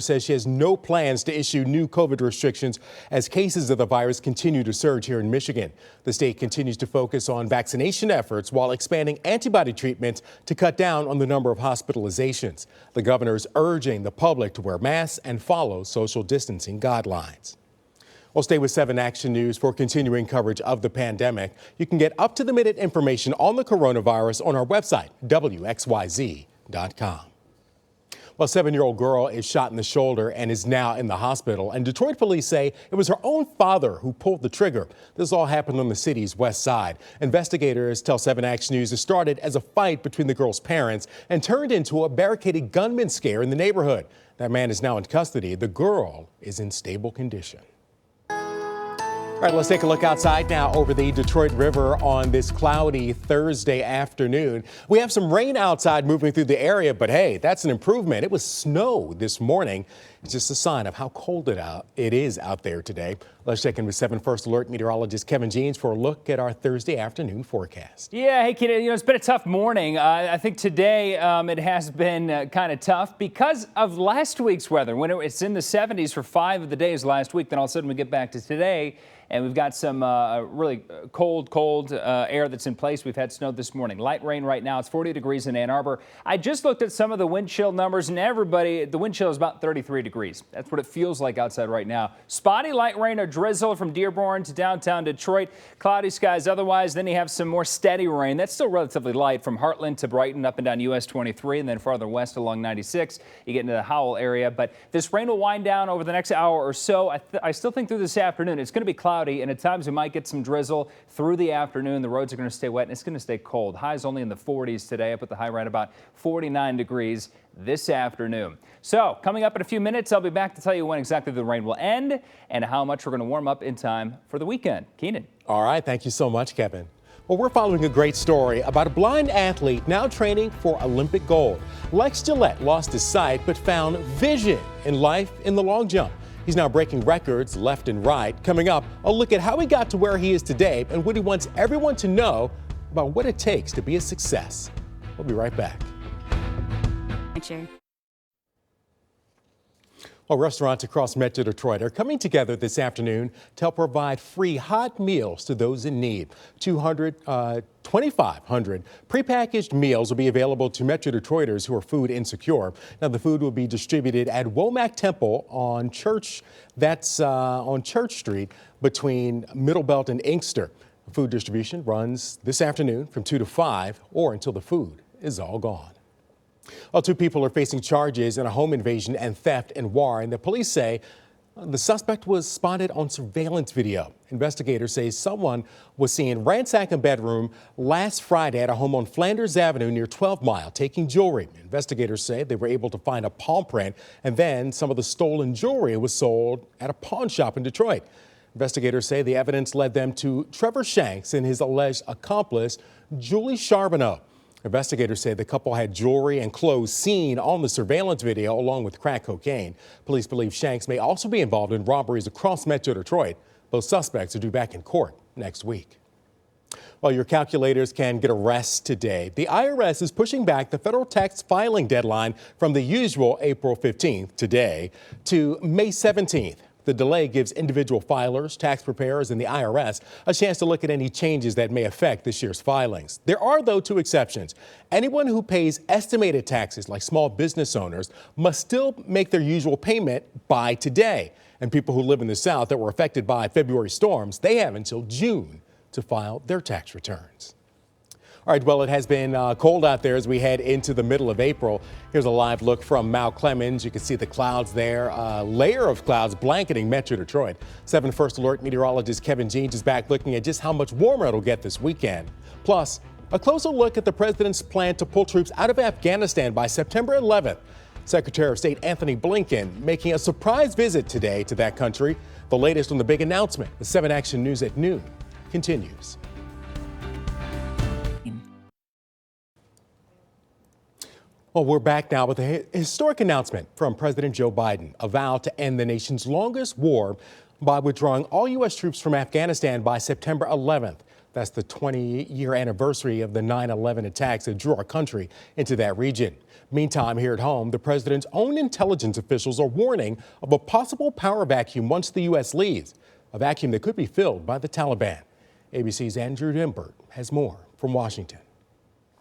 Says she has no plans to issue new COVID restrictions as cases of the virus continue to surge here in Michigan. The state continues to focus on vaccination efforts while expanding antibody treatments to cut down on the number of hospitalizations. The governor is urging the public to wear masks and follow social distancing guidelines. Well, stay with 7 Action News for continuing coverage of the pandemic. You can get up-to-the-minute information on the coronavirus on our website, WXYZ.com. Well, a 7-year-old girl is shot in the shoulder and is now in the hospital. And Detroit police say it was her own father who pulled the trigger. This all happened on the city's west side. Investigators tell 7 Action News it started as a fight between the girl's parents and turned into a barricaded gunman scare in the neighborhood. That man is now in custody. The girl is in stable condition. All right, let's take a look outside now over the Detroit River on this cloudy Thursday afternoon. We have some rain outside moving through the area, but hey, that's an improvement. It was snow this morning. It's just a sign of how cold it is out there today. Let's check in with 7 First Alert meteorologist Kevin Jeans for a look at our Thursday afternoon forecast. Yeah, hey, Keita, it's been a tough morning. I think today it has been kind of tough because of last week's weather. When it's in the 70s for 5 of the days last week, then all of a sudden we get back to today. And we've got some really cold air that's in place. We've had snow this morning. Light rain right now. It's 40 degrees in Ann Arbor. I just looked at some of the wind chill numbers, and the wind chill is about 33 degrees. That's what it feels like outside right now. Spotty light rain or drizzle from Dearborn to downtown Detroit. Cloudy skies otherwise. Then you have some more steady rain. That's still relatively light from Heartland to Brighton up and down US 23, and then farther west along 96. You get into the Howell area. But this rain will wind down over the next hour or so. I still think through this afternoon it's going to be cloudy. And at times we might get some drizzle through the afternoon. The roads are going to stay wet and it's going to stay cold. Highs only in the 40s today. I put the high right about 49 degrees this afternoon. So coming up in a few minutes, I'll be back to tell you when exactly the rain will end and how much we're going to warm up in time for the weekend. Keenan. All right. Thank you so much, Kevin. Well, we're following a great story about a blind athlete now training for Olympic gold. Lex Gillette lost his sight but found vision in life in the long jump. He's now breaking records left and right. Coming up, a look at how he got to where he is today and what he wants everyone to know about what it takes to be a success. We'll be right back. Well, restaurants across Metro Detroit are coming together this afternoon to help provide free hot meals to those in need. 2,500 prepackaged meals will be available to Metro Detroiters who are food insecure. Now, the food will be distributed at Womack Temple on Church. That's on Church Street between Middle Belt and Inkster. Food distribution runs this afternoon from 2 to 5 or until the food is all gone. Well, 2 people are facing charges in a home invasion and theft in Warren. The police say the suspect was spotted on surveillance video. Investigators say someone was seen ransack a bedroom last Friday at a home on Flanders Avenue near 12 Mile taking jewelry. Investigators say they were able to find a palm print, and then some of the stolen jewelry was sold at a pawn shop in Detroit. Investigators say the evidence led them to Trevor Shanks and his alleged accomplice, Julie Charbonneau. Investigators say the couple had jewelry and clothes seen on the surveillance video along with crack cocaine. Police believe Shanks may also be involved in robberies across Metro Detroit. Both suspects are due back in court next week. Well, your calculators can get a rest today. The IRS is pushing back the federal tax filing deadline from the usual April 15th today to May 17th. The delay gives individual filers, tax preparers, and the IRS a chance to look at any changes that may affect this year's filings. There are, though, 2 exceptions. Anyone who pays estimated taxes, like small business owners, must still make their usual payment by today. And people who live in the South that were affected by February storms, they have until June to file their tax returns. All right, well, it has been cold out there as we head into the middle of April. Here's a live look from Mount Clemens. You can see the clouds there, a layer of clouds blanketing Metro Detroit. 7 First Alert meteorologist Kevin Jeans is back looking at just how much warmer it'll get this weekend. Plus, a closer look at the president's plan to pull troops out of Afghanistan by September 11th. Secretary of State Antony Blinken making a surprise visit today to that country. The latest on the big announcement. The 7 Action News at noon continues. Well, we're back now with a historic announcement from President Joe Biden, a vow to end the nation's longest war by withdrawing all U.S. troops from Afghanistan by September 11th. That's the 20-year anniversary of the 9/11 attacks that drew our country into that region. Meantime, here at home, the president's own intelligence officials are warning of a possible power vacuum once the U.S. leaves, a vacuum that could be filled by the Taliban. ABC's Andrew Dimbert has more from Washington.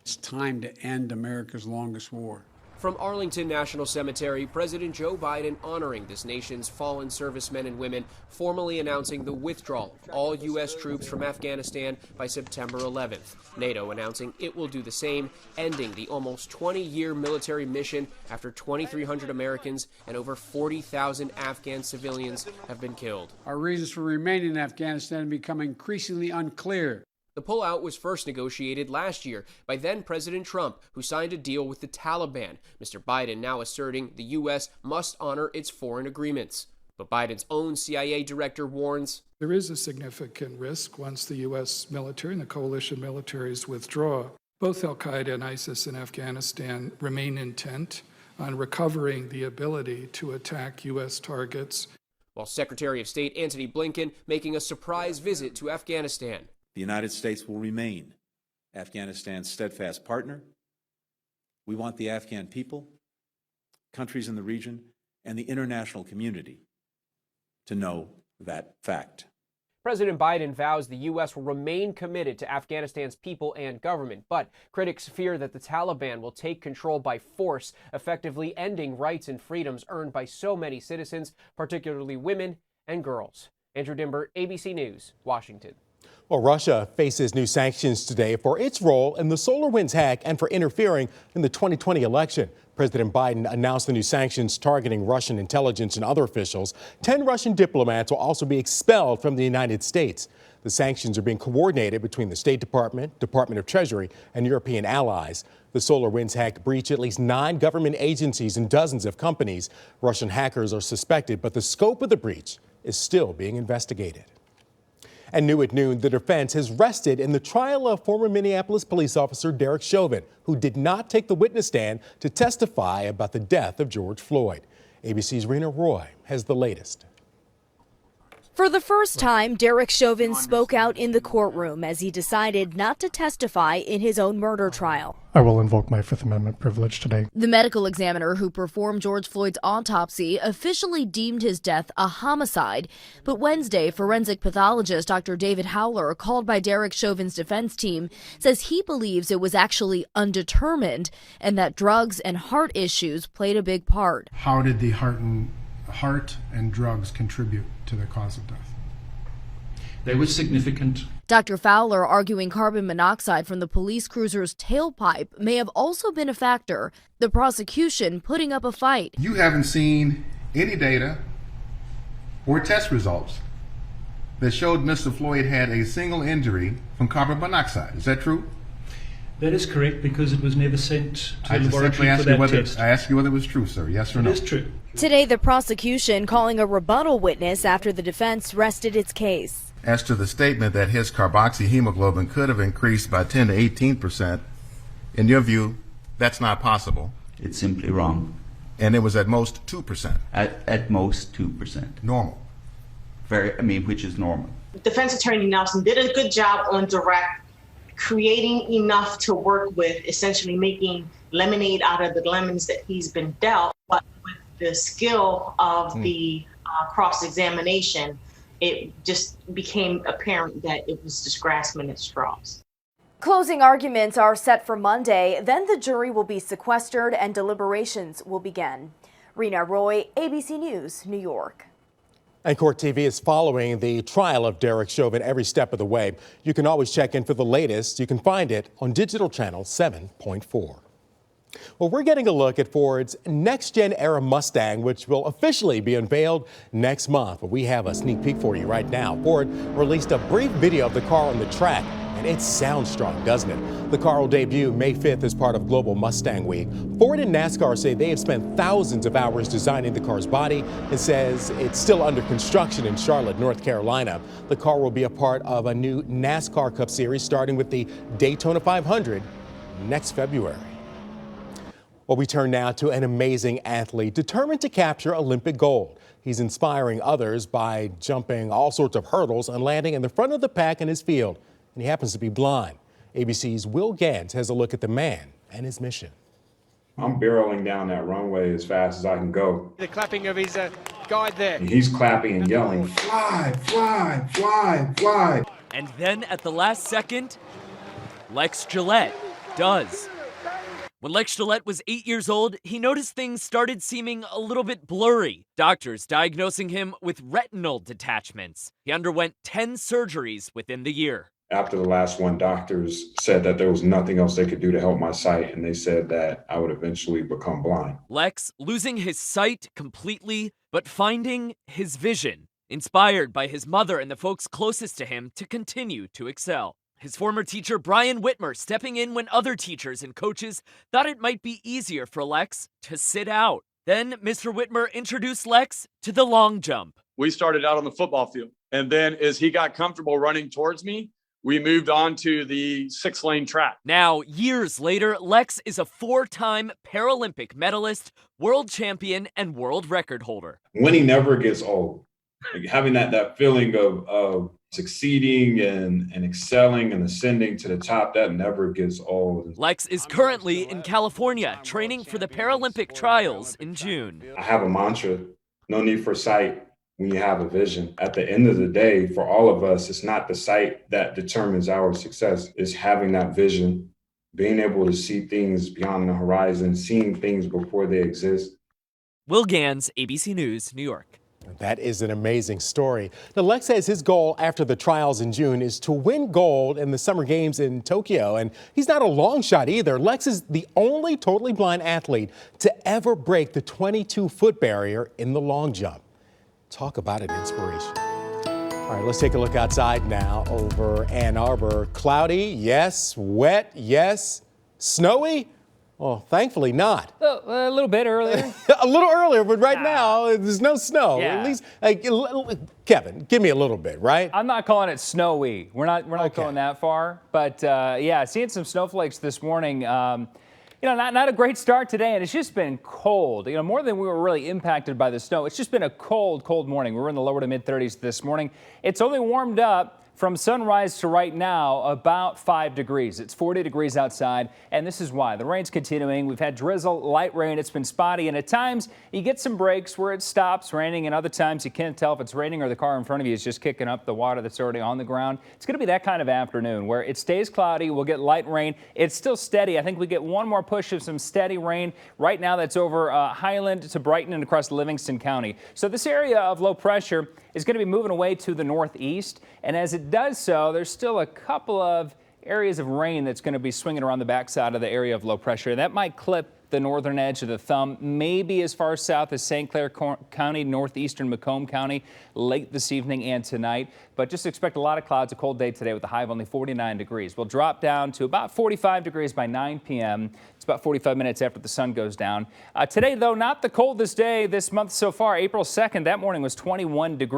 It's time to end America's longest war. From Arlington National Cemetery, President Joe Biden honoring this nation's fallen servicemen and women, formally announcing the withdrawal of all U.S. troops from Afghanistan by September 11th. NATO announcing it will do the same, ending the almost 20-year military mission after 2,300 Americans and over 40,000 Afghan civilians have been killed. Our reasons for remaining in Afghanistan become increasingly unclear. The pullout was first negotiated last year by then-President Trump, who signed a deal with the Taliban. Mr. Biden now asserting the U.S. must honor its foreign agreements. But Biden's own CIA director warns there is a significant risk once the U.S. military and the coalition militaries withdraw. Both al-Qaeda and ISIS in Afghanistan remain intent on recovering the ability to attack U.S. targets. While Secretary of State Antony Blinken making a surprise visit to Afghanistan. The United States will remain Afghanistan's steadfast partner. We want the Afghan people, countries in the region, and the international community to know that fact. President Biden vows the U.S. will remain committed to Afghanistan's people and government, but critics fear that the Taliban will take control by force, effectively ending rights and freedoms earned by so many citizens, particularly women and girls. Andrew Dimbert, ABC News, Washington. Well, Russia faces new sanctions today for its role in the SolarWinds hack and for interfering in the 2020 election. President Biden announced the new sanctions targeting Russian intelligence and other officials. 10 Russian diplomats will also be expelled from the United States. The sanctions are being coordinated between the State Department, Department of Treasury, and European allies. The SolarWinds hack breached at least 9 government agencies and dozens of companies. Russian hackers are suspected, but the scope of the breach is still being investigated. And new at noon, the defense has rested in the trial of former Minneapolis police officer Derek Chauvin, who did not take the witness stand to testify about the death of George Floyd. ABC's Rena Roy has the latest. For the first time, Derek Chauvin spoke out in the courtroom as he decided not to testify in his own murder trial. I will invoke my Fifth Amendment privilege today. The medical examiner who performed George Floyd's autopsy officially deemed his death a homicide. But Wednesday, forensic pathologist Dr. David Howler, called by Derek Chauvin's defense team, says he believes it was actually undetermined and that drugs and heart issues played a big part. How did the heart and drugs contribute to the cause of death? They were significant. Dr. Fowler arguing carbon monoxide from the police cruiser's tailpipe may have also been a factor, the prosecution putting up a fight. You haven't seen any data or test results that showed Mr. Floyd had a single injury from carbon monoxide. Is that true? That is correct, because it was never sent to I the just simply laboratory asked for you that whether test. I asked you whether it was true, sir. Yes or no? It is true. Today, the prosecution calling a rebuttal witness after the defense rested its case. As to the statement that his carboxyhemoglobin could have increased by 10 to 18%, in your view, that's not possible. It's simply wrong. And it was at most 2%. At most 2%. Normal. Which is normal. Defense Attorney Nelson did a good job on direct, creating enough to work with, essentially making lemonade out of the lemons that he's been dealt. But with the skill of the cross-examination, it just became apparent that it was just grasping at straws. Closing arguments are set for Monday, then the jury will be sequestered and deliberations will begin. Rena Roy, ABC News, New York. And Court TV is following the trial of Derek Chauvin every step of the way. You can always check in for the latest. You can find it on digital channel 7.4. Well, we're getting a look at Ford's next-gen era Mustang, which will officially be unveiled next month. But we have a sneak peek for you right now. Ford released a brief video of the car on the track, and it sounds strong, doesn't it? The car will debut May 5th as part of Global Mustang Week. Ford and NASCAR say they have spent thousands of hours designing the car's body and says it's still under construction in Charlotte, North Carolina. The car will be a part of a new NASCAR Cup Series starting with the Daytona 500 next February. Well, we turn now to an amazing athlete determined to capture Olympic gold. He's inspiring others by jumping all sorts of hurdles and landing in the front of the pack in his field. and he happens to be blind. ABC's Will Gant has a look at the man and his mission. I'm barreling down that runway as fast as I can go. The clapping of his guide there. And he's clapping and yelling, "Fly, fly, fly, fly." And then at the last second, Lex Gillette does. When Lex Gillette was 8 years old, he noticed things started seeming a little bit blurry. Doctors diagnosing him with retinal detachments. He underwent 10 surgeries within the year. After the last one, doctors said that there was nothing else they could do to help my sight, and they said that I would eventually become blind. Lex losing his sight completely, but finding his vision, inspired by his mother and the folks closest to him to continue to excel. His former teacher, Brian Whitmer, stepping in when other teachers and coaches thought it might be easier for Lex to sit out. Then Mr. Whitmer introduced Lex to the long jump. We started out on the football field, and then as he got comfortable running towards me, we moved on to the 6-lane track. Now, years later, Lex is a 4-time Paralympic medalist, world champion, and world record holder. Winning never gets old. Like having that feeling of succeeding and excelling and ascending to the top, that never gets old. Lex is currently in California, training for the Paralympic trials in June. I have a mantra, no need for sight when you have a vision. At the end of the day, for all of us, it's not the sight that determines our success. It's having that vision, being able to see things beyond the horizon, seeing things before they exist. Will Gans, ABC News, New York. That is an amazing story. Now, Lex says his goal after the trials in June is to win gold in the Summer Games in Tokyo. And he's not a long shot either. Lex is the only totally blind athlete to ever break the 22-foot barrier in the long jump. Talk about an inspiration. All right, let's take a look outside now over Ann Arbor. Cloudy, yes. Wet, yes. Snowy? Well, thankfully not. A little bit earlier. A little earlier, but right now there's no snow. Yeah. At least, Kevin, give me a little bit, right? I'm not calling it snowy. We're not going that far. But yeah, seeing some snowflakes this morning. Not a great start today, and it's just been cold. More than we were really impacted by the snow. It's just been a cold, cold morning. We're in the lower to mid 30s this morning. It's only warmed up from sunrise to right now about 5 degrees. It's 40 degrees outside, and this is why. The rain's continuing. We've had drizzle, light rain. It's been spotty, and at times you get some breaks where it stops raining, and other times you can't tell if it's raining or the car in front of you is just kicking up the water that's already on the ground. It's going to be that kind of afternoon where it stays cloudy. We'll get light rain. It's still steady. I think we get one more push of some steady rain. Right now that's over Highland to Brighton and across Livingston County. So this area of low pressure is going to be moving away to the northeast, and as it does so, there's still a couple of areas of rain that's going to be swinging around the backside of the area of low pressure. That might clip the northern edge of the thumb, maybe as far south as St. Clair County, northeastern Macomb County, late this evening and tonight. But just expect a lot of clouds, a cold day today with a high of only 49 degrees. We'll drop down to about 45 degrees by 9 p.m. It's about 45 minutes after the sun goes down. Today, though, not the coldest day this month so far. April 2nd, that morning was 21 degrees.